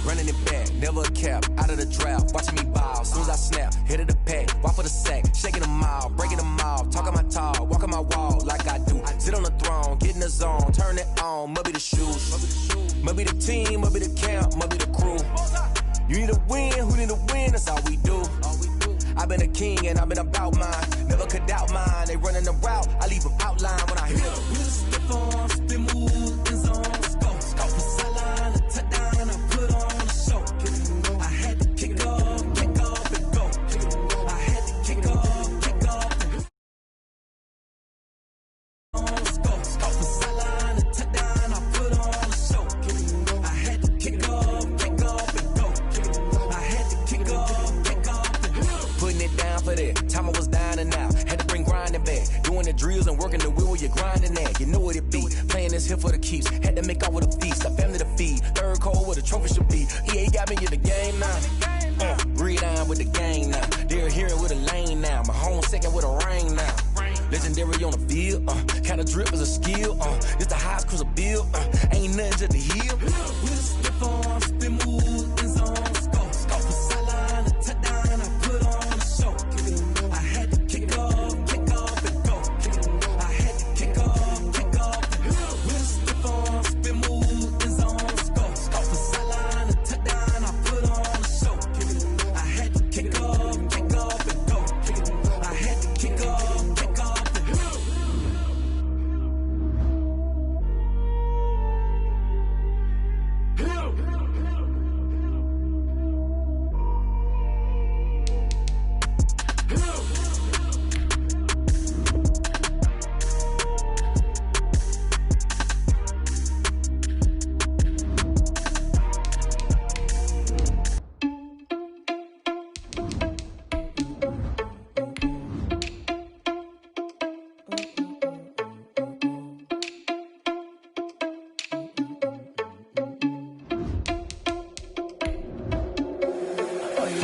running it back, never a cap, out of the drought, watching me ball, soon as I snap, hit of the pack, walk for the sack, shaking them all, breaking them all, talking my tall, walking my wall like I do, sit on the throne, get in the zone, turn it on, must be the shoes, must be the team, must be the camp, must be the crew, you need a win, who need a win, that's all we do. I've been a king and I've been about mine. Never could doubt mine. They running the route. I leave them outline when I hit them. Stiff on, spin move, in zone, scope. Scope for sideline, a touchdown, I put on a show. I had to kick off and go. I had to kick off and scope. Scope for sideline, a touchdown, I put on a show. I had to kick off and go. I had to kick off. Putting it down for that. Time I was down and out. Had to bring grinding back. Doing the drills and working the wheel where you're grinding at. You know what it be. Playing this here for the keeps. Had to make off with a feast. A family to feed. Third cold where the trophy should be. EA got me in the game now. Breed on with the game now. They're hearing with a lane now. My home second with a ring now. Legendary on the field. Kinda drip is a skill. It's the highest cruiser bill. Ain't nothing to the hill. We just slip on, spin move, in zone, scope. Scope for sideline, a touchdown, I put on. I had to kick off and go. I had to kick off and we'll slip on, spin move, in zone, scope. Scope for sideline, a touchdown, I put on a show. I had to kick off and go. I had to kick off and go.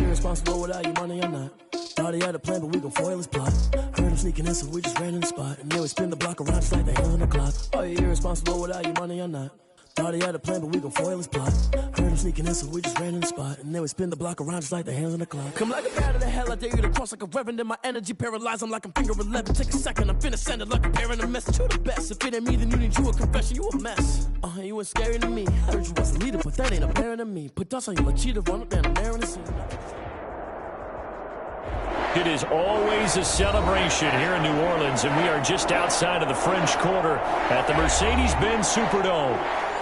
Responsible without you money or not. Thought he had a plan, but we gon' foil his plot. Heard him sneaking in, so we just ran in the spot. And then we spin the block around just like the hands on the clock. Are you irresponsible without you money or not? Thought he had a plan, but we gon' foil his plot. Heard him sneaking in, so we just ran in the spot. And then we spin the block around just like the hands on the clock. Come like a bat of the hell, I dare you to cross like a reverend. And my energy paralyzed, I'm like I'm finger 11. Take a second, I'm finna send it like a parent a message. You the best, if it ain't me, then you need you a confession. You a mess, you ain't scary to me. Heard you was a leader, but that ain't apparent to me. Put dust on you, a cheater, run up down the mayor in the scene. It is always a celebration here in New Orleans, and we are just outside of the French Quarter at the Mercedes-Benz Superdome.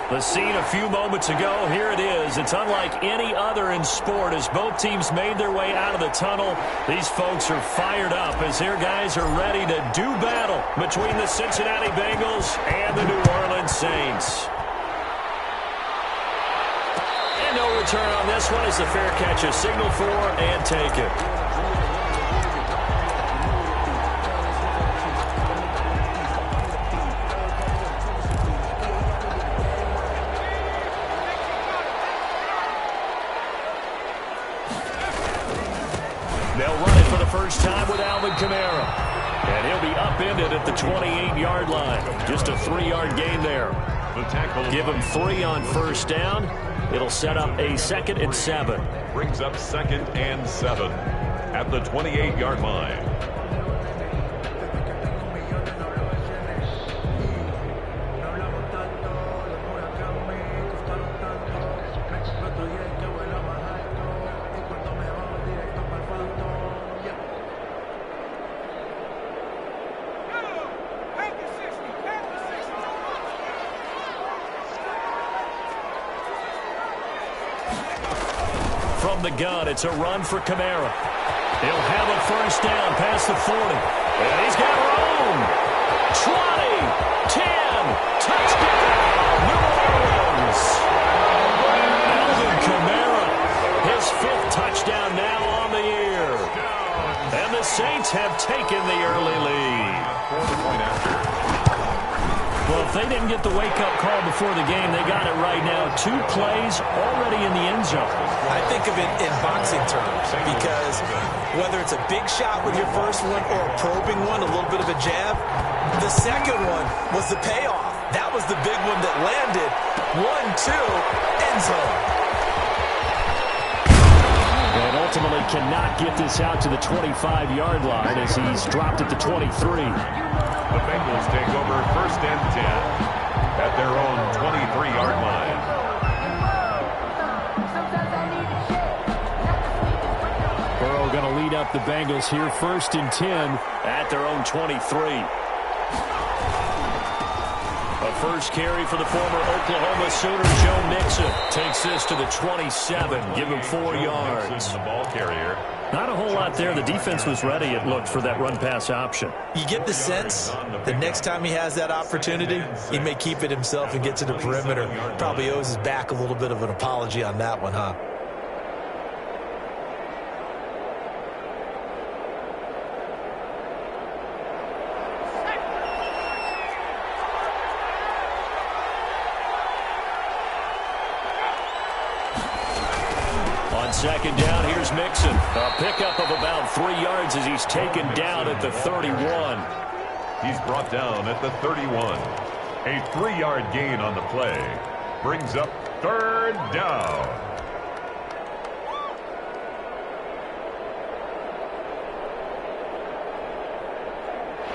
The scene a few moments ago, here it is. It's unlike any other in sport as both teams made their way out of the tunnel. These folks are fired up as their guys are ready to do battle between the Cincinnati Bengals and the New Orleans Saints. And no return on this one as the fair catch is signaled for and taken. First time with Alvin Kamara. And he'll be upended at the 28-yard line. Just a 3-yard gain there. Give him 3 on first down. It'll set up a 2nd and 7. Brings up 2nd and 7 at the 28-yard line. From the gun, it's a run for Kamara. He'll have a first down past the 40. And he's got room. 20, 10, touchdown, New Orleans. Alvin Kamara, his 5th touchdown now on the year. And the Saints have taken the early lead. Well, if they didn't get the wake-up call before the game, they got it right now. 2 plays already in the end zone. I think of it in boxing terms because whether it's a big shot with your first one or a probing one, a little bit of a jab, the second one was the payoff. That was the big one that landed. 1-2, end zone. ultimately cannot get this out to the 25-yard line as he's dropped at the 23. The Bengals take over 1st and 10 at their own 23-yard line. Burrow going to lead up the Bengals here 1st and 10 at their own 23. A first carry for the former Oklahoma Sooner, Joe Mixon. Takes this to the 27, give him 4 yards. The ball carrier. Not a whole lot there. The defense was ready, it looked, for that run-pass option. You get the sense the next time he has that opportunity, he may keep it himself and get to the perimeter. Probably owes his back a little bit of an apology on that one, huh? On 2nd down, here's Mixon. A pickup of about 3 yards as he's taken down at the 31. He's brought down at the 31. A 3-yard gain on the play. Brings up 3rd down.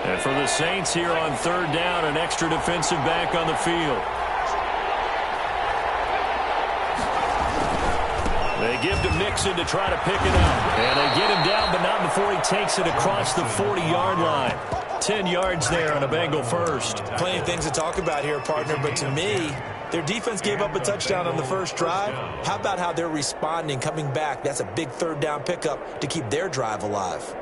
And for the Saints here on 3rd down, an extra defensive back on the field. They give to Mixon to try to pick it up. And they get him down, but not before he takes it across the 40-yard line. 10 yards there on a Bengal first. Plenty of things to talk about here, partner, but to me, their defense gave up a touchdown on the first drive. How about how they're responding, coming back? That's a big 3rd down pickup to keep their drive alive.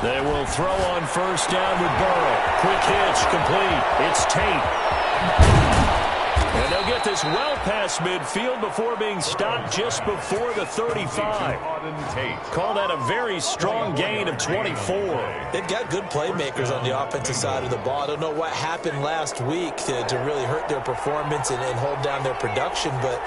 They will throw on 1st down with Burrow. Quick hitch, complete. It's Tate. And they'll get this well past midfield before being stopped just before the 35. Call that a very strong gain of 24. They've got good playmakers on the offensive side of the ball. I don't know what happened last week to really hurt their performance and hold down their production, but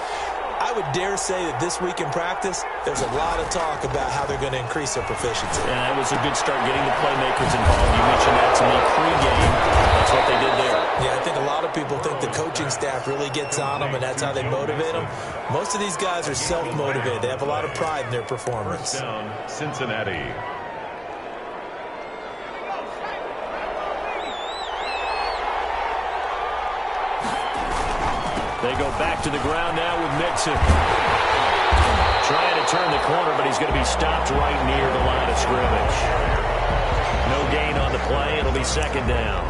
I would dare say that this week in practice, there's a lot of talk about how they're going to increase their proficiency. And that was a good start getting the playmakers involved. You mentioned that to me pregame. That's what they did there. Yeah, I think a lot of people think the coaching staff really gets on them, and that's how they motivate them. Most of these guys are self-motivated. They have a lot of pride in their performance. 1st down, Cincinnati. They go back to the ground now with Mixon. Trying to turn the corner, but he's going to be stopped right near the line of scrimmage. No gain on the play. It'll be 2nd down.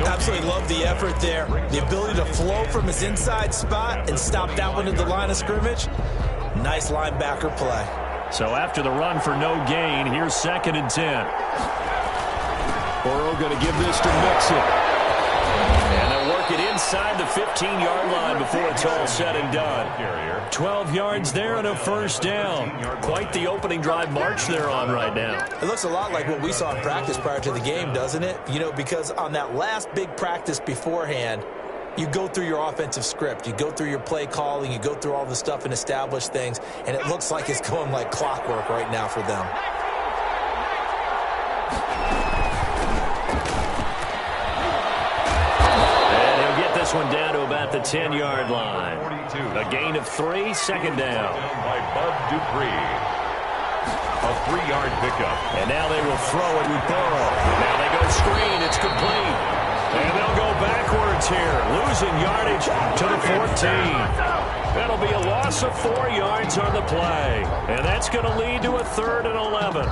Absolutely love the effort there. The ability to flow from his inside spot and stop that one at the line of scrimmage. Nice linebacker play. So after the run for no gain, here's 2nd and 10. Burrow going to give this to Mixon. And they'll work it inside the 15-yard line before it's all said and done. 12 yards there and a 1st down. Quite the opening drive march they're on right now. It looks a lot like what we saw in practice prior to the game, doesn't it? You know, because on that last big practice beforehand, you go through your offensive script. You go through your play calling. You go through all the stuff and establish things. And it looks like it's going like clockwork right now for them. One down to about the 10-yard line. 42. A gain of 3, 2nd down. By Bud Dupree. A 3-yard pickup. And now they will throw it with Burrow. Now they go screen. It's complete. And they'll go backwards here. Losing yardage to the 14. That'll be a loss of 4 yards on the play. And that's going to lead to a 3rd and 11.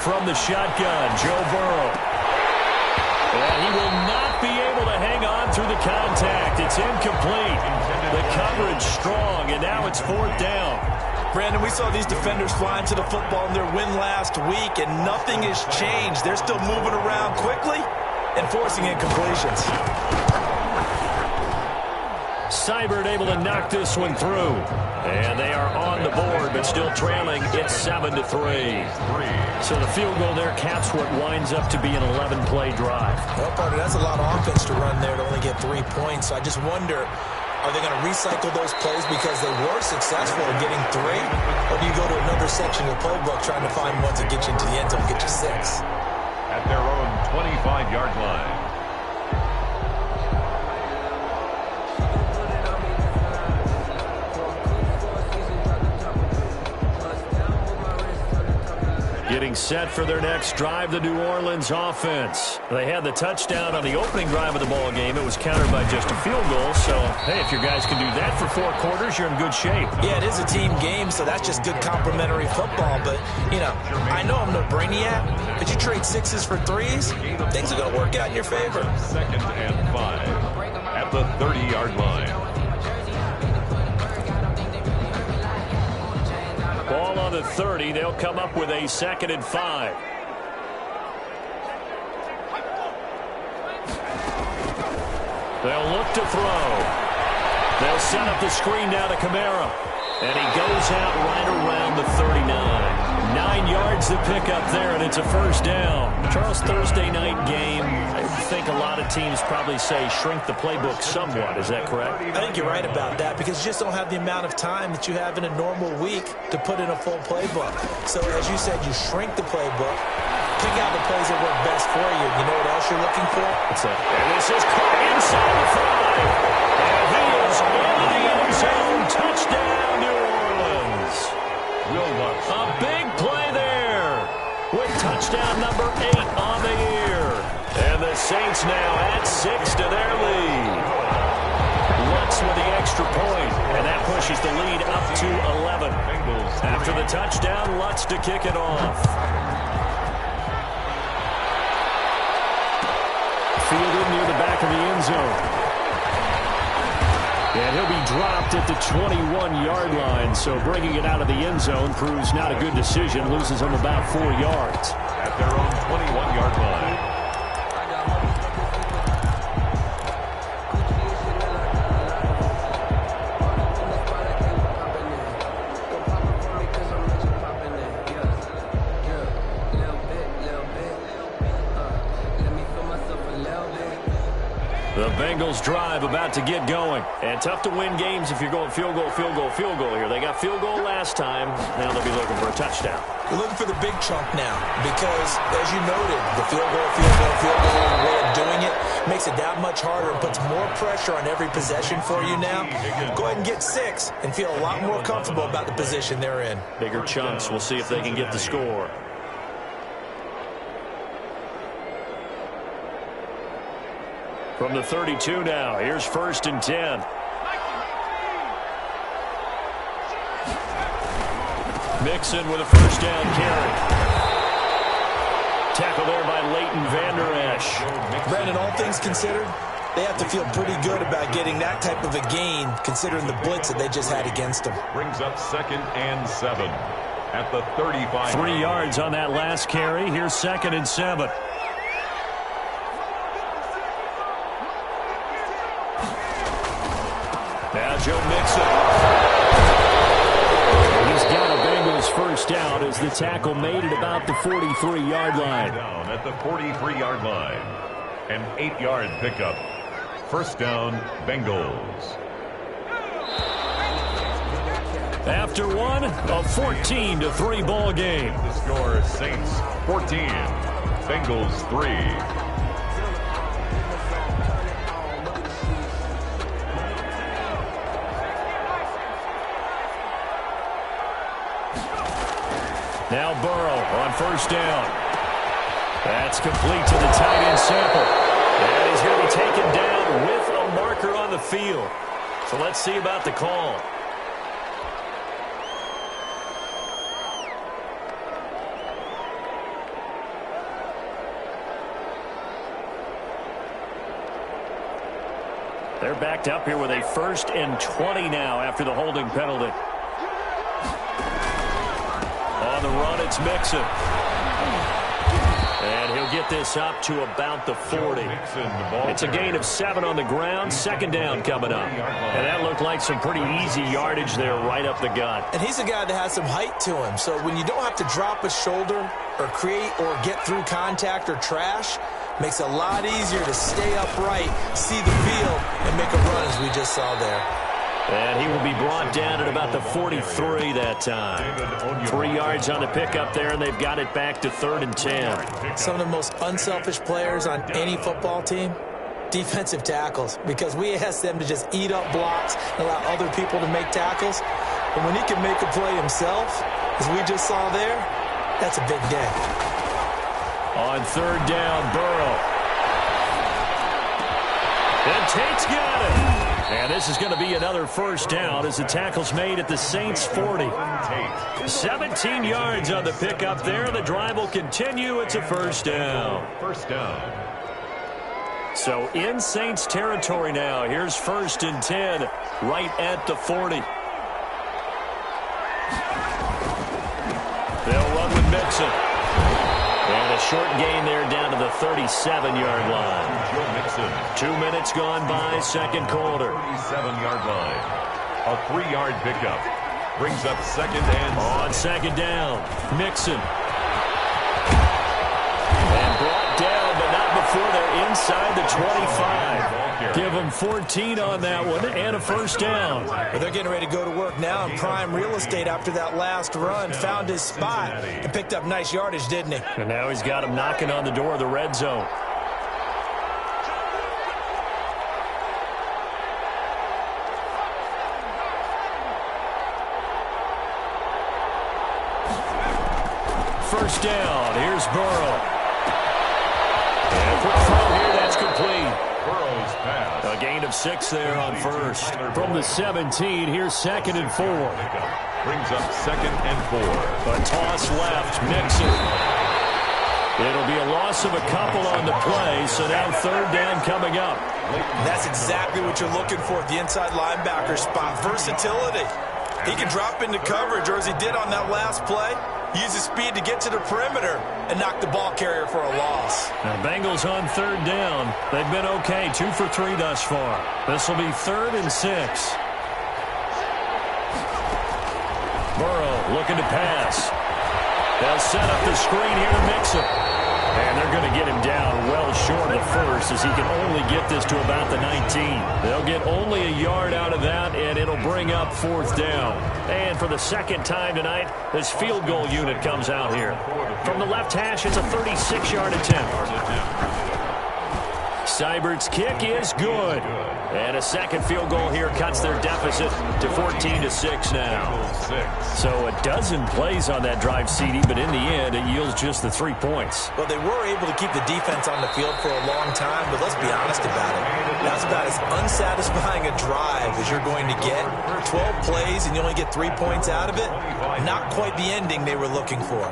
From the shotgun, Joe Burrow. And he will not be able to hang on through the contact. It's incomplete. The coverage strong, and now it's 4th down. Brandon, we saw these defenders flying to the football in their win last week, and nothing has changed. They're still moving around quickly and forcing incompletions. Seibert able to knock this one through. And they are on the board, but still trailing. It's 7-3. So the field goal there caps what winds up to be an 11-play drive. Well, partner, that's a lot of offense to run there to only get 3 points. So I just wonder, are they going to recycle those plays because they were successful in getting 3? Or do you go to another section of the playbook trying to find ones that get you into the end zone and get you 6? At their own 25-yard line. Getting set for their next drive, the New Orleans offense. They had the touchdown on the opening drive of the ball game. It was countered by just a field goal. So, hey, if your guys can do that for 4 quarters, you're in good shape. Yeah, it is a team game, so that's just good complimentary football. But, you know, I know I'm no brainiac, but you trade 6s for 3s, things are going to work out in your favor. 2nd and 5 at the 30-yard line. Ball on the 30. They'll come up with a 2nd and 5. They'll look to throw. They'll set up the screen now to Kamara. And he goes out right around the 39. 9 yards to pick up there, and it's a 1st down. Charles, Thursday night game, I think a lot of teams probably say shrink the playbook somewhat. Is that correct? I think you're right about that because you just don't have the amount of time that you have in a normal week to put in a full playbook. So, as you said, you shrink the playbook, pick out the plays that work best for you. You know what else you're looking for? What's that? And this is caught inside the 5. And he is into the end zone. Touchdown, New Orleans. A big play there with touchdown number 8 on the year. And the Saints now add 6 to their lead. Lutz with the extra point, and that pushes the lead up to 11. After the touchdown, Lutz to kick it off. Fielded near the back of the end zone. And he'll be dropped at the 21-yard line, so bringing it out of the end zone proves not a good decision. Loses him about 4 yards. At their own 21-yard line. The Bengals drive about to get going. And tough to win games if you're going field goal, field goal, field goal here. They got field goal last time. Now they'll be looking for a touchdown. You're looking for the big chunk now because, as you noted, the field goal way of doing it makes it that much harder and puts more pressure on every possession for you now. Go ahead and get 6 and feel a lot more comfortable about the position they're in. Bigger chunks. We'll see if they can get the score. From the 32 now, here's 1st and 10. Mixon with a 1st down carry. Tackle there by Leighton Vander Esch. Brandon, all things considered, they have to feel pretty good about getting that type of a gain considering the blitz that they just had against them. Brings up 2nd and 7 at the 35. 3 yards on that last carry. Here's 2nd and 7. Now Joe Mixon. He's got a Bengals 1st down as the tackle made it about the 43-yard line. Down at the 43-yard line. An 8-yard pickup. 1st down, Bengals. After one, a 14-3 ball game. The score, Saints 14, Bengals 3. Now Burrow on 1st down. That's complete to the tight end Sample. And he's going to be taken down with a marker on the field. So let's see about the call. They're backed up here with a 1st and 20 now after the holding penalty. On the run, it's Mixon. And he'll get this up to about the 40. It's a gain of 7 on the ground. Second down coming up. And that looked like some pretty easy yardage there right up the gut. And he's a guy that has some height to him. So when you don't have to drop a shoulder or create or get through contact or trash, makes it a lot easier to stay upright, see the field, and make a run as we just saw there. And he will be brought down at about the 43 that time. 3 yards on the pickup there, and they've got it back to 3rd and 10. Some of the most unselfish players on any football team, defensive tackles, because we ask them to just eat up blocks and allow other people to make tackles. But when he can make a play himself, as we just saw there, that's a big day. On 3rd down, Burrow. And Tate's got it. And this is going to be another first down as the tackle's made at the Saints' 40. 17 yards on the pickup there. The drive will continue. It's a first down. First down. So in Saints territory now. Here's 1st and 10 right at the 40. They'll run with Mixon. And a short gain there down to the 37-yard line. 2 minutes gone by, second quarter. 37-yard line. A 3-yard pickup. Brings up 2nd and on 2nd down, Mixon. And brought down, but not before they're inside the 25. Give them 14 on that one and a first down. But they're getting ready to go to work now in prime real estate after that last run. Found his spot and picked up nice yardage, didn't he? And now he's got him knocking on the door of the red zone. First down. Here's Burrow. And quick throw here. That's complete. Burrow's pass. A gain of 6 there on first. From the 17, here's 2nd and 4. Brings up 2nd and 4. A toss left. Mixon. It'll be a loss of a couple on the play, so now 3rd down coming up. That's exactly what you're looking for at the inside linebacker spot. Versatility. He can drop into coverage, or as he did on that last play, use his speed to get to the perimeter and knock the ball carrier for a loss. Now Bengals on 3rd down. They've been okay, 2 for 3 thus far. This will be 3rd and 6. Burrow looking to pass. They'll set up the screen here to Mixon. And they're going to get him down well short of the first as he can only get this to about the 19. They'll get only a yard out of that, and it'll bring up 4th down. And for the second time tonight, this field goal unit comes out here. From the left hash, it's a 36-yard attempt. Seibert's kick is good. And a second field goal here cuts their deficit to 14-6 now. So a dozen plays on that drive, CD, but in the end, it yields just the 3 points. Well, they were able to keep the defense on the field for a long time, but let's be honest about it. That's about as unsatisfying a drive as you're going to get. 12 plays and you only get 3 points out of it. Not quite the ending they were looking for.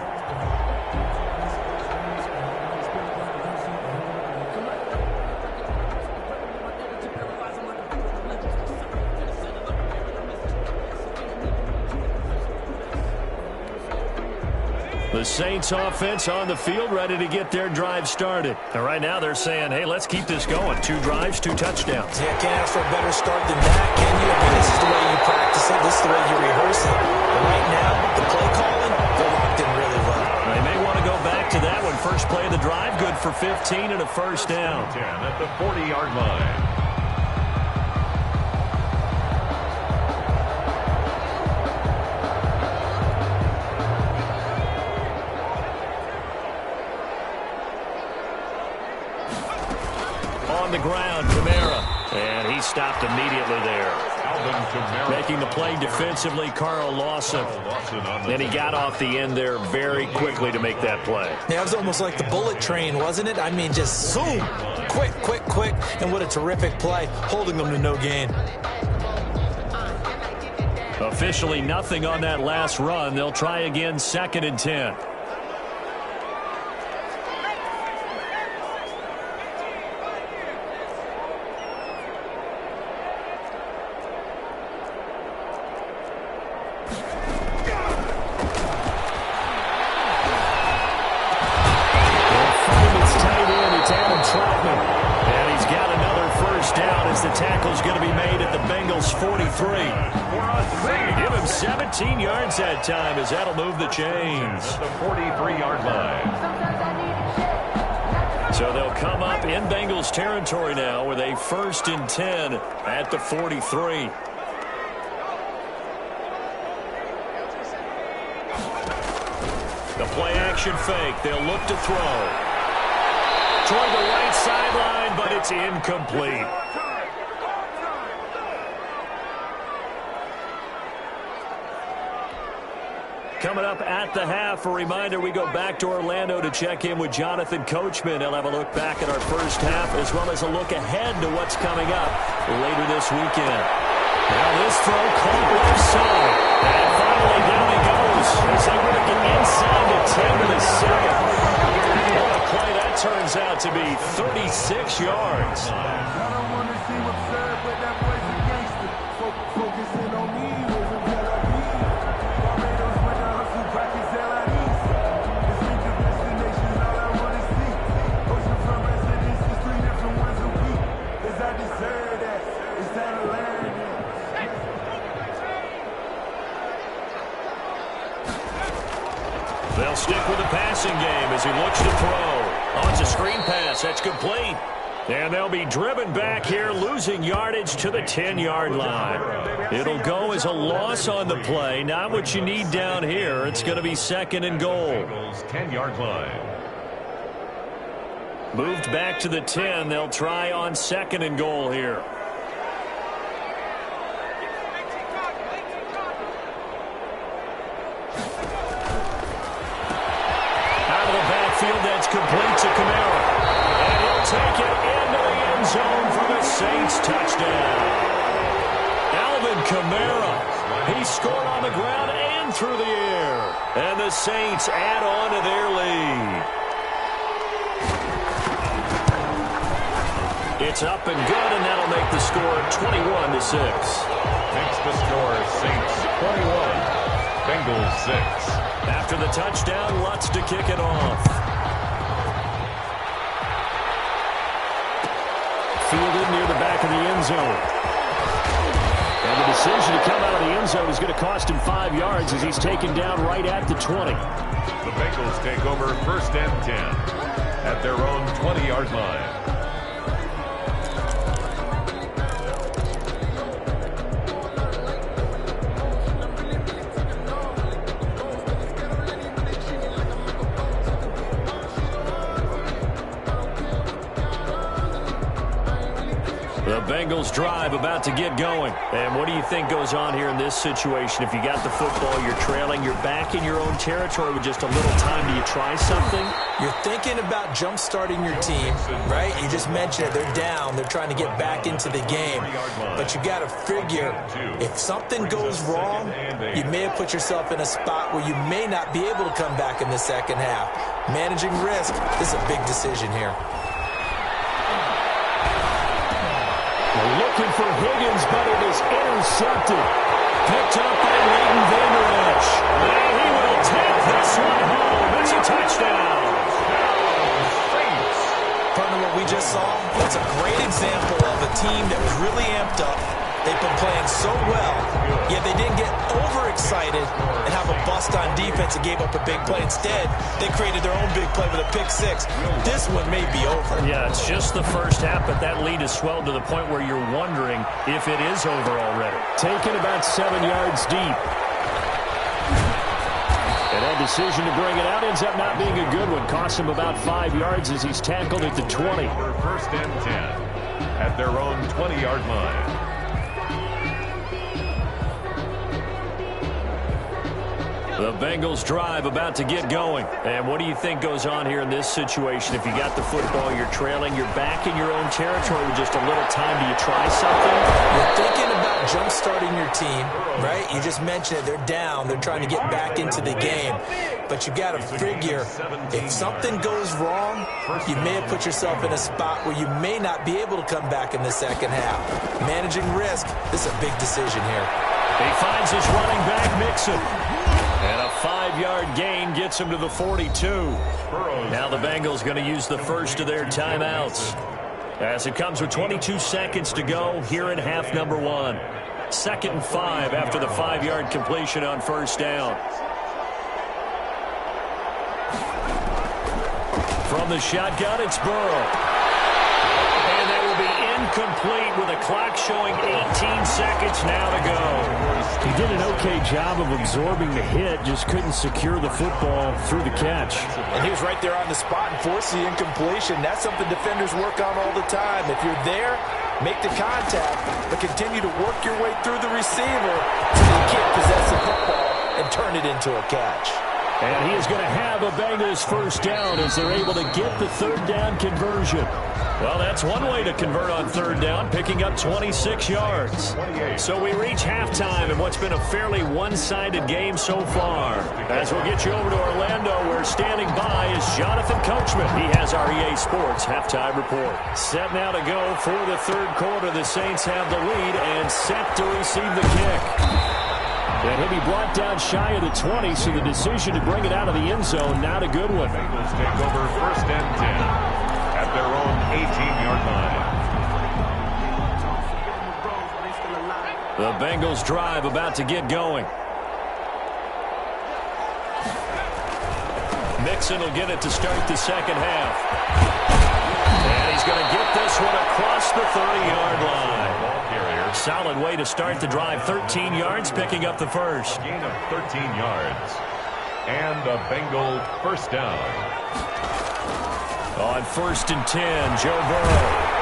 The Saints offense on the field, ready to get their drive started. And right now they're saying, hey, let's keep this going. 2 drives, 2 touchdowns. Yeah, can't ask for a better start than that, can you? I mean, this is the way you practice it. This is the way you rehearse it. But right now, the play calling, they're locked in really well. They may want to go back to that one. First play of the drive, good for 15 and a first down. 10 at the 40-yard line. On the ground, Kamara. And he stopped immediately there. Making the play defensively, Carl Lawson. And he got off the end there very quickly to make that play. Yeah, it was almost like the bullet train, wasn't it? I mean, just zoom. Quick, quick, quick. And what a terrific play, holding them to no gain. Officially nothing on that last run. They'll try again, 2nd and 10. first down as the tackle's going to be made at the Bengals' 43. Give him 17 yards that time as that'll move the chains. At the 43-yard line. So they'll come up in Bengals territory now with a 1st and 10 at the 43. The play-action fake. They'll look to throw. Toward the right sideline, but it's incomplete. Coming up at the half, a reminder, we go back to Orlando to check in with Jonathan Coachman. He'll have a look back at our first half as well as a look ahead to what's coming up later this weekend. Now this throw caught left side. And finally down he goes. As they work it inside the 10 to the 7. What a play that turns out to be 36 yards. They'll stick with the passing game as he looks to throw. Oh, it's a screen pass. That's complete. And they'll be driven back here, losing yardage to the 10-yard line. It'll go as a loss on the play. Not what you need down here. It's going to be 2nd and goal. 10-yard line. Moved back to the 10. They'll try on 2nd and goal here. That's complete to Kamara. And he'll take it into the end zone for the Saints touchdown. Alvin Kamara. He scored on the ground and through the air. And the Saints add on to their lead. It's up and good, and that'll make the score 21-6. Makes the score Saints 21, Bengals 6. After the touchdown, Lutz to kick it off. Fielded near the back of the end zone. And the decision to come out of the end zone is going to cost him 5 yards as he's taken down right at the 20. The Bengals take over 1st and 10 at their own 20-yard line. The Bengals drive about to get going. And what do you think goes on here in this situation? If you got the football, you're trailing, you're back in your own territory with just a little time. Do you try something? You're thinking about jump-starting your team, right? You just mentioned it. They're down. They're trying to get back into the game. But you got to figure, if something goes wrong, you may have put yourself in a spot where you may not be able to come back in the second half. Managing risk, this is a big decision here. Looking for Higgins, but it is intercepted. Picked up by Leighton Vander Esch. And he will take this one home. It's a touchdown. Partner, what we just saw, that's a great example of a team that was really amped up. They've been playing so well, yet they didn't get overexcited and have a bust on defense and gave up a big play. Instead, they created their own big play with a pick six. This one may be over. Yeah, it's just the first half, but that lead has swelled to the point where you're wondering if it is over already. Taken about 7 yards deep. And that decision to bring it out ends up not being a good one. Costs him about 5 yards as he's tackled at the 20. 1st and 10 at their own 20-yard line. The Bengals drive about to get going. And what do you think goes on here in this situation? If you got the football, you're trailing, you're back in your own territory with just a little time. Do you try something? You're thinking about jump-starting your team, right? You just mentioned it. They're down. They're trying to get back into the game. But you got to figure, if something goes wrong, you may have put yourself in a spot where you may not be able to come back in the second half. Managing risk, this is a big decision here. He finds his running back, Mixon. And a 5-yard gain gets him to the 42. Now the Bengals going to use the first of their timeouts. As it comes with 22 seconds to go here in half number 1. 2nd and 5 after the 5-yard completion on first down. From the shotgun, it's Burrow. And that will be incomplete with a clock showing 18 seconds now to go. He did an okay job of absorbing the hit, just couldn't secure the football through the catch. And he was right there on the spot and forced the incompletion. That's something defenders work on all the time. If you're there, make the contact, but continue to work your way through the receiver so you can't possess the football and turn it into a catch. And he is going to have a Bengals first down as they're able to get the 3rd down conversion. Well, that's one way to convert on 3rd down, picking up 26 yards. So we reach halftime in what's been a fairly one-sided game so far. As we'll get you over to Orlando, where standing by is Jonathan Coachman. He has our EA Sports halftime report. Set now to go for the 3rd quarter. The Saints have the lead and set to receive the kick. And he'll be brought down shy of the 20, so the decision to bring it out of the end zone, not a good one. Bengals take over 1st and 10 at their own 18-yard line. The Bengals drive about to get going. Mixon will get it to start the 2nd half. And he's going to get this one across the 30-yard line. Solid way to start the drive. 13 yards, picking up the first. Gain of 13 yards. And a Bengal first down. On 1st and 10, Joe Burrow.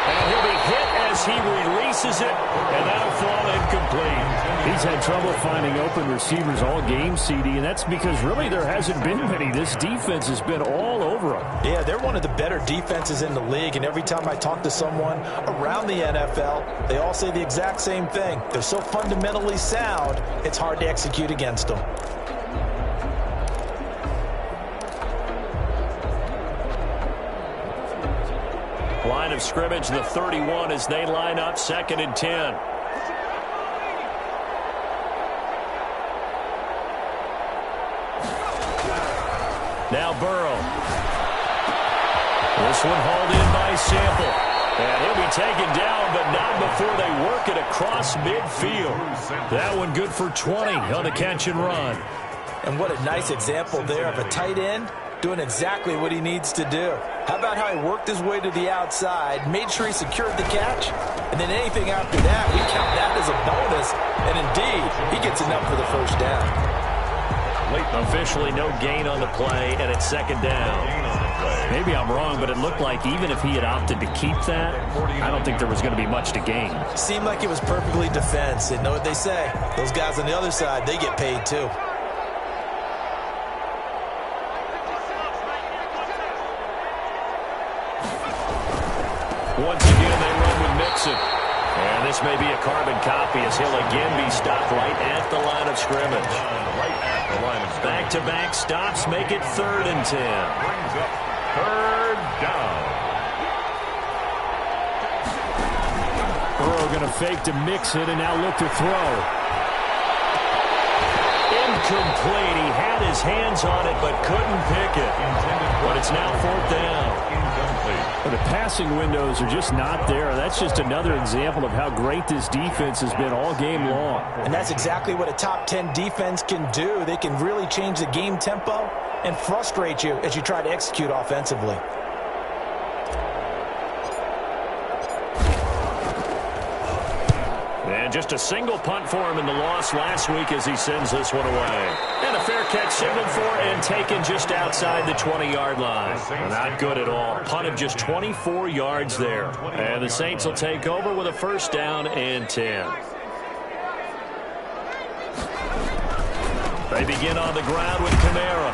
And he'll be hit as he releases it, and that'll fall incomplete. He's had trouble finding open receivers all game, CD, and that's because really there hasn't been many. This defense has been all over him. Yeah, they're one of the better defenses in the league, and every time I talk to someone around the NFL, they all say the exact same thing. They're so fundamentally sound, it's hard to execute against them. Line of scrimmage, the 31, as they line up 2nd and 10. Now Burrow. This one hauled in by Sample. And he'll be taken down, but not before they work it across midfield. That one good for 20 on the catch and run. And what a nice example there of a tight end doing exactly what he needs to do. How about how he worked his way to the outside, made sure he secured the catch, and then anything after that, we count that as a bonus, and indeed, he gets enough for the first down. Officially no gain on the play, and it's 2nd down. Maybe I'm wrong, but it looked like even if he had opted to keep that, I don't think there was going to be much to gain. Seemed like it was perfectly defense, and know what they say. Those guys on the other side, they get paid too. Once again, they run with Mixon. And this may be a carbon copy as he'll again be stopped right at the line of scrimmage. Back-to-back stops make it 3rd and 10. Brings up 3rd down. Burrow going to fake to Mixon and now look to throw. Incomplete. He had his hands on it but couldn't pick it. But it's now 4th down. Well, the passing windows are just not there. That's just another example of how great this defense has been all game long. And that's exactly what a top 10 defense can do. They can really change the game tempo and frustrate you as you try to execute offensively. And just a single punt for him in the loss last week as he sends this one away. And a fair catch signaled for and taken just outside the 20-yard line. Not good at all. Punt of just 24 yards there. And the Saints will take over with a 1st down and 10. They begin on the ground with Kamara.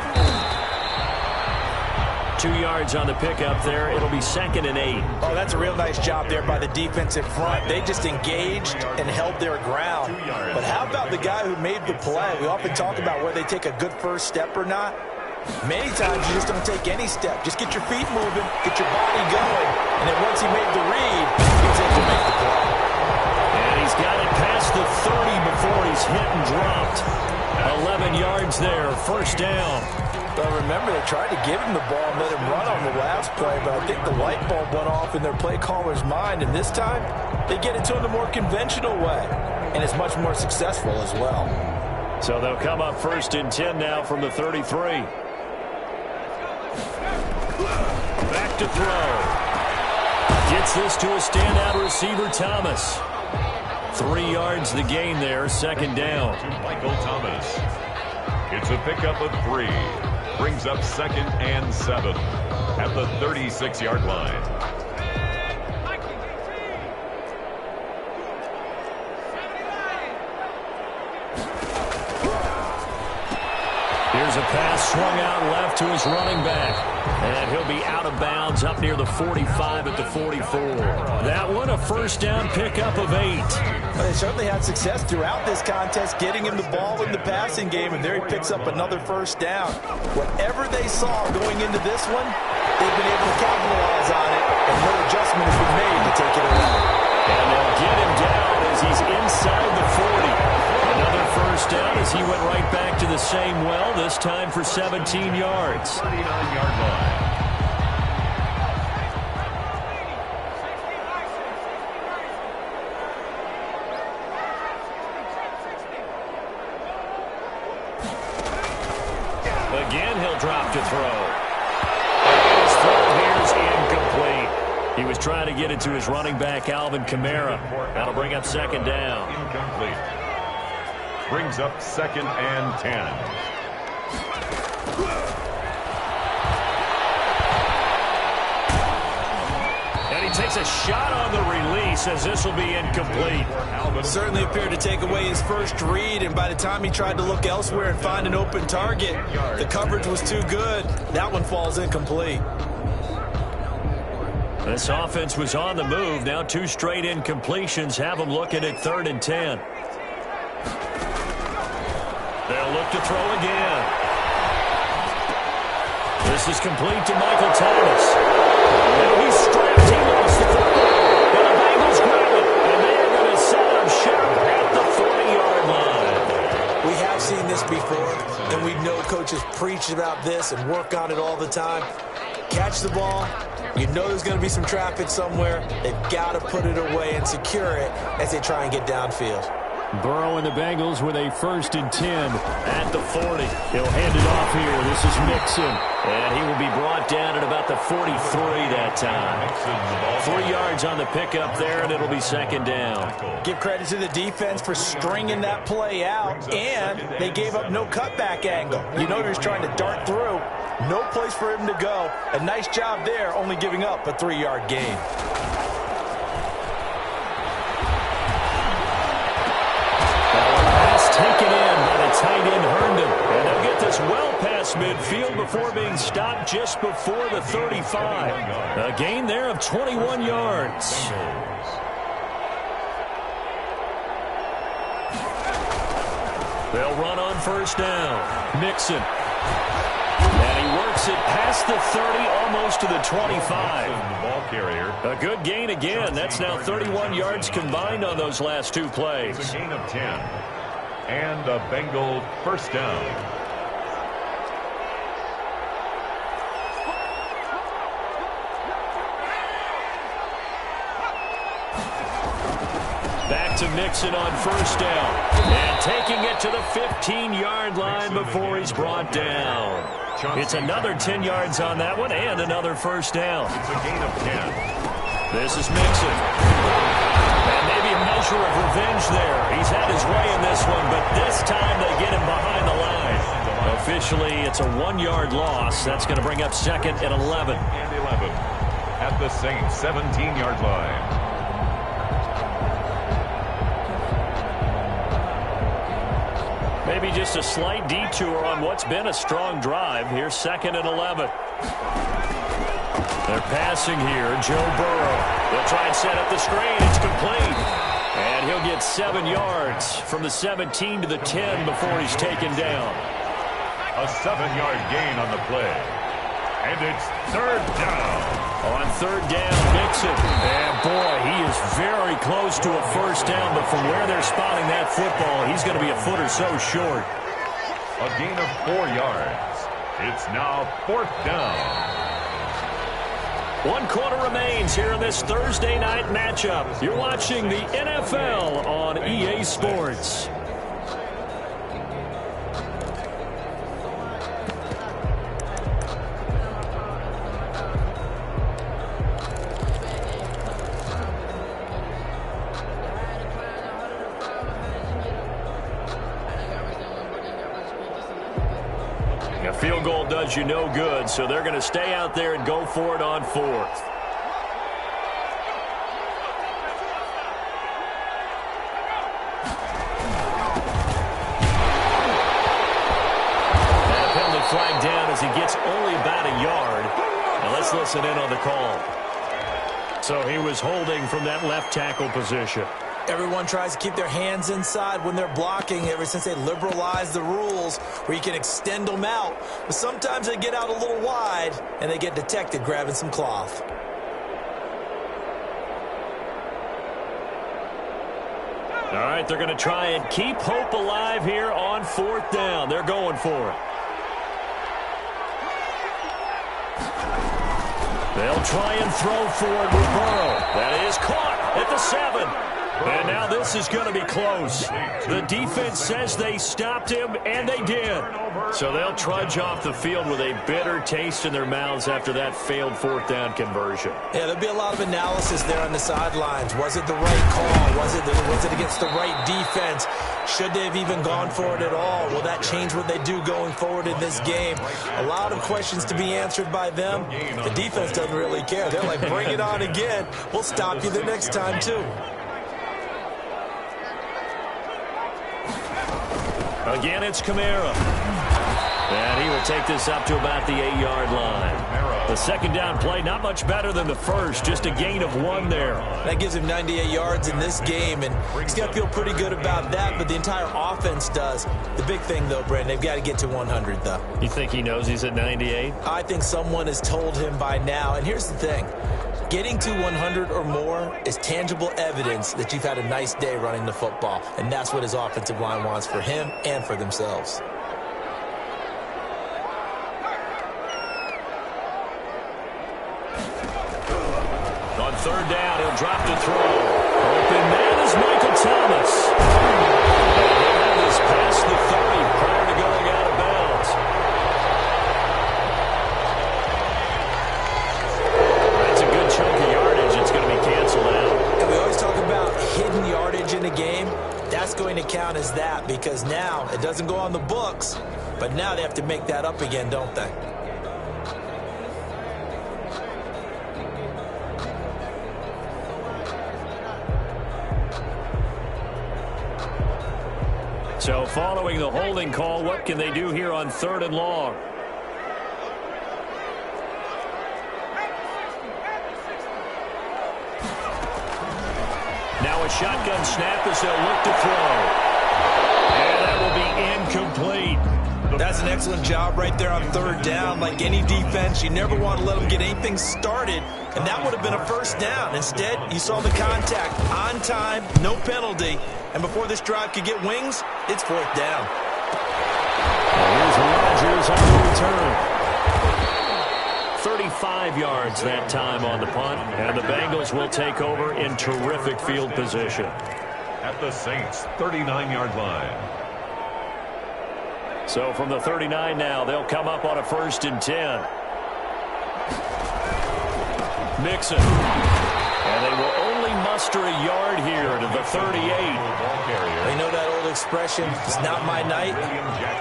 2 yards on the pickup there. It'll be 2nd and 8. Oh, that's a real nice job there by the defensive front. They just engaged and held their ground. But how about the guy who made the play? We often talk about whether they take a good first step or not. Many times you just don't take any step. Just get your feet moving, get your body going, and then once he made the read, he was able to make the play. And he's got it past the 30 before he's hit and dropped. 11 yards there, 1st down. Well, remember, they tried to give him the ball and let him run on the last play, but I think the light bulb went off in their play caller's mind, and this time they get it to him the more conventional way, and it's much more successful as well. So they'll come up 1st and 10 now from the 33. Back to throw. Gets this to a standout receiver, Thomas. 3 yards the gain there, 2nd down. To Michael Thomas. It's a pickup of 3. Brings up 2nd and 7 at the 36-yard line. Here's a pass swung out left to his running back. And he'll be out of bounds up near the 45 at the 44. That one a 1st down pickup of 8. Well, they certainly had success throughout this contest getting him the ball in the passing game, and there he picks up another 1st down. Whatever they saw going into this one, they've been able to capitalize on it, and no adjustment has been made to take it away. And they'll get him down as he's inside the 40. Another 1st down as he went right back to the same well, this time for 17 yards. 39-yard line. Again, he'll drop to throw. And his throw here is incomplete. He was trying to get it to his running back, Alvin Kamara. That'll bring up 2nd down. Incomplete. Brings up 2nd and 10. And he takes a shot on the release as this will be incomplete. Certainly appeared to take away his first read, and by the time he tried to look elsewhere and find an open target, the coverage was too good. That one falls incomplete. This offense was on the move. Now 2 straight incompletions have them looking at 3rd and 10. They'll look to throw again. This is complete to Michael Thomas. And he's strapped. He lost the football. And the Bengals grab it. And they're going to set up shop at the 40-yard line. We have seen this before, and we know coaches preach about this and work on it all the time. Catch the ball. You know there's going to be some traffic somewhere. They've got to put it away and secure it as they try and get downfield. Burrow and the Bengals with a 1st and 10 at the 40. He'll hand it off here. This is Mixon. And he will be brought down at about the 43 that time. 3 yards on the pickup there, and it'll be 2nd down. Give credit to the defense for stringing that play out, and they gave up no cutback angle. You know they're trying to dart through. No place for him to go. A nice job there, only giving up a 3-yard gain. Taken in by the tight end Herndon. And they'll get this well past midfield before being stopped just before the 35. A gain there of 21 yards. They'll run on 1st down. Mixon. And he works it past the 30, almost to the 25. The ball carrier. A good gain again. That's now 31 yards combined on those last 2 plays. It's a gain of 10. And a Bengal 1st down. Back to Mixon on 1st down. And taking it to the 15-yard line before he's brought down. It's another 10 yards on that one and another 1st down. It's a gain of 10. This is Mixon. And maybe a measure of revenge there. He's had his way in this one, but this time they get him behind the line. Officially, it's a 1-yard loss. That's going to bring up 2nd and 11. And 11 at the same 17-yard line. Maybe just a slight detour on what's been a strong drive. Here's 2nd and 11. They're passing here. Joe Burrow. They'll try and set up the screen. It's complete. And he'll get 7 yards from the 17 to the 10 before he's taken down. A 7-yard gain on the play. And it's 3rd down. On 3rd down, Mixon. And boy, he is very close to a 1st down, but from where they're spotting that football, he's going to be a foot or so short. A gain of 4 yards. It's now 4th down. 1 quarter remains here in this Thursday night matchup. You're watching the NFL on EA Sports. A field goal does you no good, so they're going to stay out there and go for it on 4th. And a penalty flag down as he gets only about a yard. Now let's listen in on the call. So he was holding from that left tackle position. Everyone tries to keep their hands inside when they're blocking ever since they liberalized the rules where you can extend them out. But sometimes they get out a little wide and they get detected grabbing some cloth. All right, they're going to try and keep hope alive here on 4th down. They're going for it. They'll try and throw forward with Burrow. That is caught at the 7. And now this is going to be close. The defense says they stopped him, and they did. So they'll trudge off the field with a bitter taste in their mouths after that failed 4th down conversion. Yeah, there'll be a lot of analysis there on the sidelines. Was it the right call? Was it against the right defense? Should they have even gone for it at all? Will that change what they do going forward in this game? A lot of questions to be answered by them. The defense doesn't really care. They're like, bring it on again. We'll stop you the next time, too. Again, it's Kamara. And he will take this up to about the 8-yard line. The second down play, not much better than the first, just a gain of 1 there. That gives him 98 yards in this game, and he's got to feel pretty good about that, but the entire offense does. The big thing, though, Brandon, they've got to get to 100, though. You think he knows he's at 98? I think someone has told him by now, and here's the thing. Getting to 100 or more is tangible evidence that you've had a nice day running the football, and that's what his offensive line wants for him and for themselves. On 3rd down, he'll drop to throw. Open man is Michael Thomas. That is past the 30 prior to going out of bounds. That's a good chunk of yardage. It's going to be canceled out. And we always talk about hidden yardage in a game. That's going to count as that because now it doesn't go on the books, but now they have to make that up again, don't they? So following the holding call, what can they do here on 3rd and long? Now a shotgun snap as they'll look to throw. And that will be incomplete. That's an excellent job right there on 3rd down. Like any defense, you never want to let them get anything started, and that would have been a 1st down. Instead, you saw the contact on time, no penalty, and before this drive could get wings, it's 4th down. Here's Rodgers on the return. 35 yards that time on the punt, and the Bengals will take over in terrific field position. At the Saints' 39-yard line. So from the 39 now, they'll come up on a 1st and 10. Mixon. And they will only muster a yard here to the 38. You know that old expression, it's not my night?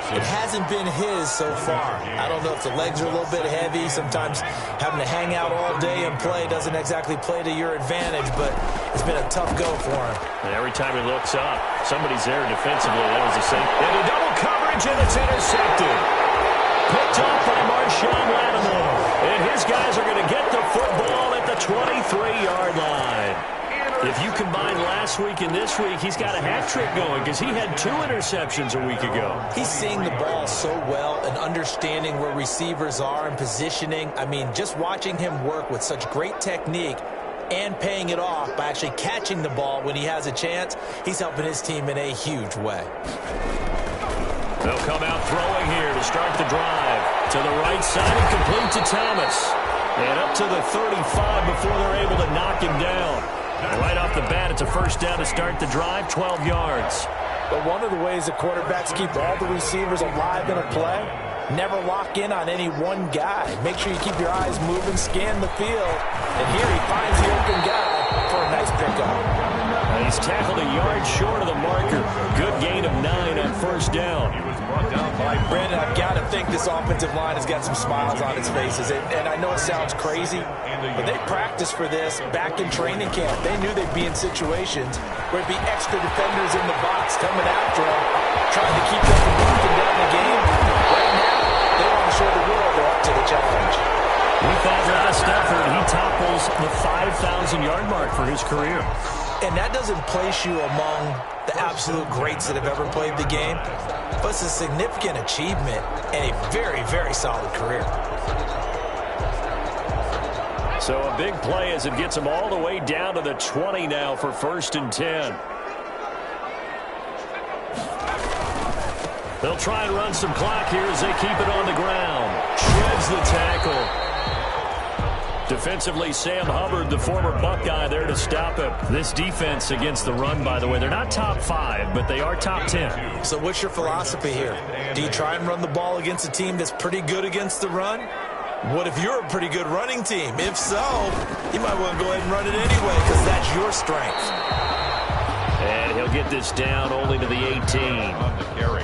It hasn't been his so far. I don't know if the legs are a little bit heavy. Sometimes having to hang out all day and play doesn't exactly play to your advantage, but it's been a tough go for him. And every time he looks up, somebody's there defensively. That was the same. And a double coverage, and it's intercepted. Picked off by Marshawn Lattimore. And his guys are going to get the football at the 23-yard line. If you combine last week and this week, he's got a hat trick going because he had 2 interceptions a week ago. He's seeing the ball so well and understanding where receivers are and positioning. I mean, just watching him work with such great technique and paying it off by actually catching the ball when he has a chance, he's helping his team in a huge way. They'll come out throwing here to start the drive. To the right side and complete to Thomas. And up to the 35 before they're able to knock him down. Right off the bat, it's a first down to start the drive, 12 yards. But one of the ways the quarterbacks keep all the receivers alive in a play, never lock in on any one guy. Make sure you keep your eyes moving, scan the field. And here he finds the open guy for a nice pickup. He's tackled a yard short of the marker. Good gain of 9 on first down. He was brought down by Brandon, I've got to think this offensive line has got some smiles on its faces. And I know it sounds crazy, but they practiced for this back in training camp. They knew they'd be in situations where it'd be extra defenders in the box coming after them, trying to keep them from moving down the game. Right now, they want to show the world they're up to the challenge. With that last effort, he topples the 5,000-yard mark for his career. And that doesn't place you among the absolute greats that have ever played the game, but it's a significant achievement and a very, very solid career. So a big play as it gets them all the way down to the 20 now for 1st and 10. They'll try and run some clock here as they keep it on the ground. Shreds the tackle. Defensively, Sam Hubbard, the former Buckeye, there to stop him. This defense against the run, by the way, they're not top 5, but they are top 10. So what's your philosophy here? Do you try and run the ball against a team that's pretty good against the run? What if you're a pretty good running team? If so, you might want to go ahead and run it anyway because that's your strength. And he'll get this down only to the 18.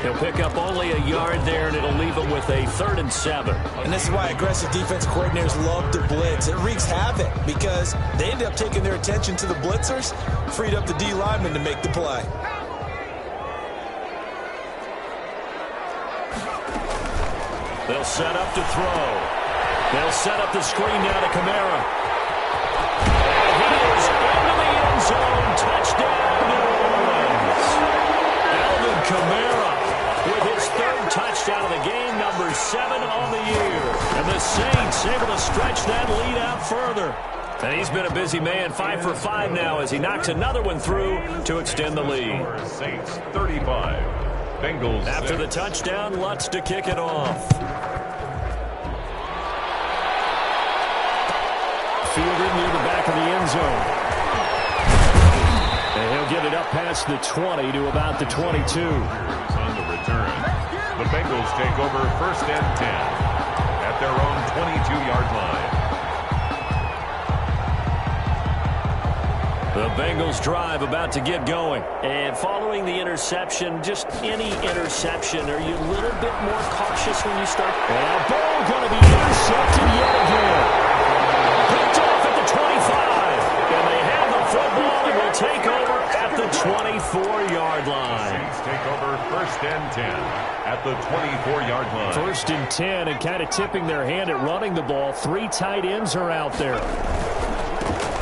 He'll pick up only a yard there, and it'll leave him with a 3rd and 7. And this is why aggressive defense coordinators love to blitz. It wreaks havoc because they end up taking their attention to the blitzers, freed up the D lineman to make the play. They'll set up to throw. They'll set up the screen now to Kamara. And he is into the end zone. Touchdown, New Orleans. Alvin Kamara with his 3rd touchdown of the game, number 7 on the year. And the Saints able to stretch that lead out further. And he's been a busy man, 5 for 5 now as he knocks another one through to extend the lead. Saints 35. Bengals After 6. the touchdown, Lutz to kick it off. Fielded near the back of the end zone. And he'll get it up past the 20 to about the 22. On the return. The Bengals take over 1st and 10 at their own 22-yard line. The Bengals drive about to get going. And following the interception, just any interception, are you a little bit more cautious when you start? And a ball going to be intercepted yet again. Picked off at the 25. And they have the football and will take over at the 24-yard line. Saints take over 1st and 10 at the 24-yard line. 1st and 10 and kind of tipping their hand at running the ball. 3 tight ends are out there.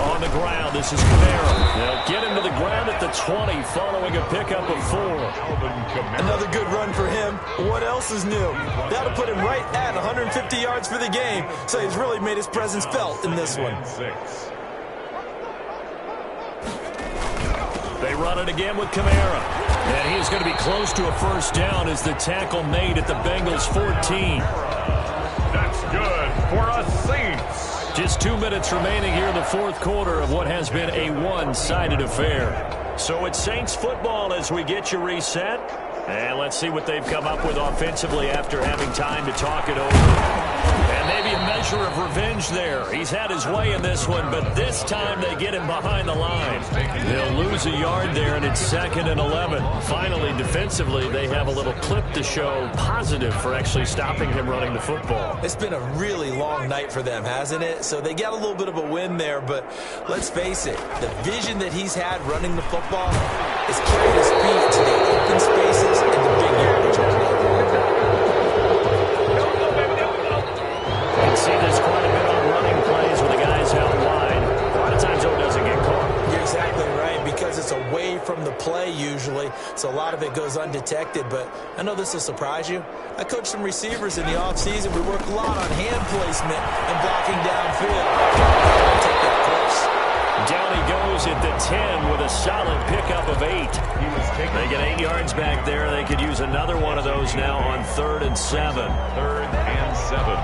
On the ground, this is Kamara. They'll get him to the ground at the 20 following a pickup of 4. Another good run for him. What else is new? That'll put him right at 150 yards for the game, so he's really made his presence felt in this one. They run it again with Kamara. And he's going to be close to a 1st down as the tackle made at the Bengals 14. That's good for a Saints. Just 2 minutes remaining here in the 4th quarter of what has been a one-sided affair. So it's Saints football as we get you reset. And let's see what they've come up with offensively after having time to talk it over. And maybe a measure of revenge there. He's had his way in this one, but this time they get him behind the line. They'll lose a yard there, and it's 2nd and 11. Finally, defensively, they have a little clip to show positive for actually stopping him running the football. It's been a really long night for them, hasn't it? So they got a little bit of a win there, but let's face it, the vision that he's had running the football is carrying his feet to the open spaces and the big yardage. See this quite a bit on running plays with the guys out wide. A lot of times, it doesn't get caught. You're exactly right, because it's away from the play usually, so a lot of it goes undetected. But I know this will surprise you. I coached some receivers in the offseason. We work a lot on hand placement and blocking downfield. Take that course. Down he goes at the at 10 with a solid pickup of 8. They get 8 yards back there. They could use another one of those now on 3rd and 7. 3rd and 7.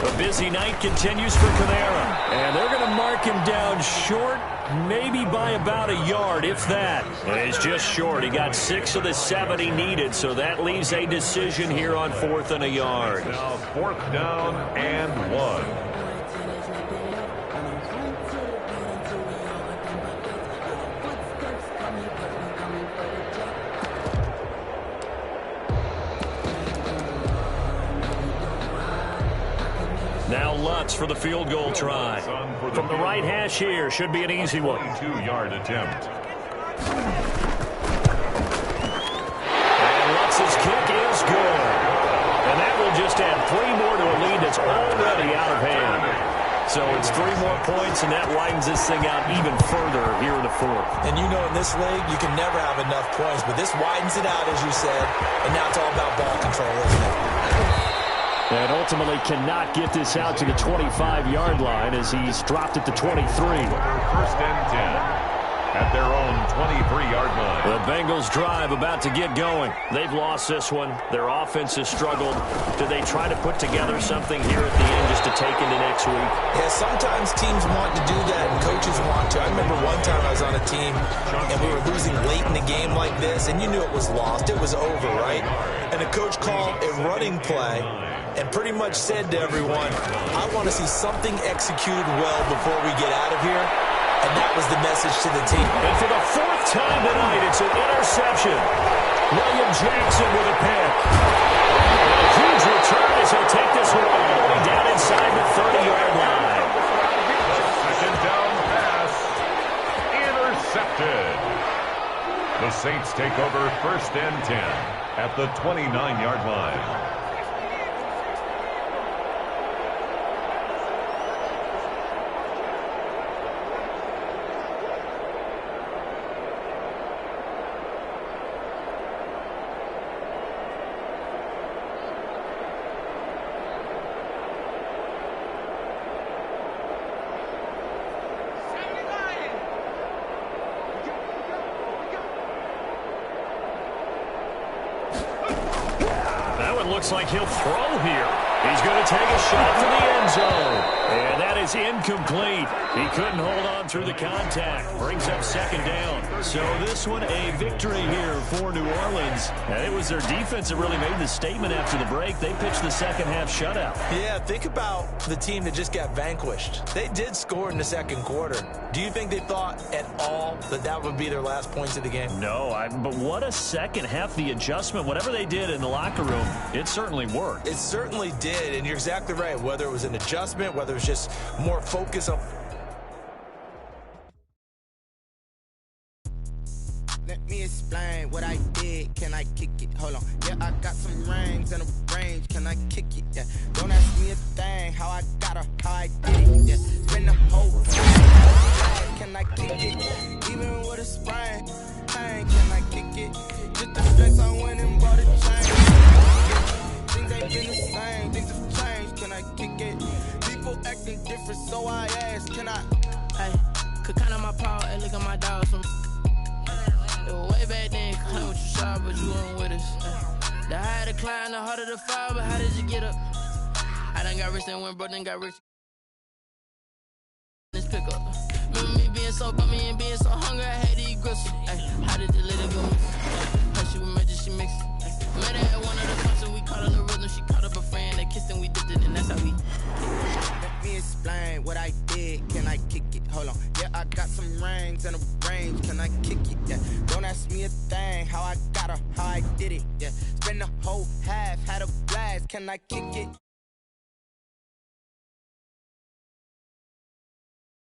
A busy night continues for Kamara. And they're going to mark him down short, maybe by about a yard, if that. And it's just short. He got 6 of the 7 he needed, so that leaves a decision here on 4th and a yard. Now 4th down and 1. Now Lutz for the field goal try. From the right hash here, should be an easy one. 22-yard attempt. And Lutz's kick is good. And that will just add 3 more to a lead that's already out of hand. So it's 3 more points, and that widens this thing out even further here in the 4th. And you know in this league, you can never have enough points, but this widens it out, as you said, and now it's all about ball control, isn't it? And ultimately cannot get this out to the 25-yard line as he's dropped it to 23. 1st and 10 at their own 23-yard line. The Bengals drive about to get going. They've lost this one. Their offense has struggled. Do they try to put together something here at the end just to take into next week? Yeah, sometimes teams want to do that and coaches want to. I remember one time I was on a team and we were losing late in the game like this, and you knew it was lost. It was over, right? And the coach called a running play and pretty much said to everyone, I want to see something executed well before we get out of here. And that was the message to the team. And for the 4th time tonight, it's an interception. William Jackson with a pick. A huge return as he'll take this one all the way down inside the 30-yard line. 2nd down pass. Intercepted. The Saints take over 1st and 10 at the 29-yard line. Looks like he'll throw here. He's going to take a shot to the end zone. And that is incomplete. He couldn't hold on through the contact. Brings up 2nd down. So this one, a victory here for New Orleans. And it was their defense that really made the statement after the break. They pitched the second half shutout. Yeah, think about the team that just got vanquished. They did score in the 2nd quarter. Do you think they thought at all that that would be their last points of the game? No, but what a second half. The adjustment, whatever they did in the locker room, it certainly worked. It certainly did, and you're exactly right. Whether it was an adjustment, whether it was just more focus on... Let me explain what I did. Can I kick it? Hold on. Yeah, I got some rings and a range. Can I kick it? Yeah. Don't ask me a thing. How I got her, how I did it. Yeah. Spin the whole thing. Can I kick it? Even with a sprain. Hey, can I kick it? Just the flex I went and bought a chain. Things ain't been the same. Things have changed. Can I kick it? People acting different, so I ask. Can I? Hey, could count on my power and look at my dogs from. It was way back then, claim what you saw, but you weren't with us. The higher the climb, the harder the fall, but how did you get up? I done got rich and went broke, then got rich. This pick up. Remember me being so bummy and being so hungry, I had to eat gristle. How did you let it go? How she was magic, she mixed it. Met her at one of the functions, we caught her the rhythm, she caught up a friend, they kissed and we dipped it, and that's how we. Let me explain what I did. Can I kick it? Hold on. Yeah, I got some rings and a range. Can I kick it? Yeah. Don't ask me a thing. How I got her, how I did it. Yeah. Spend the whole half, had a blast. Can I kick it?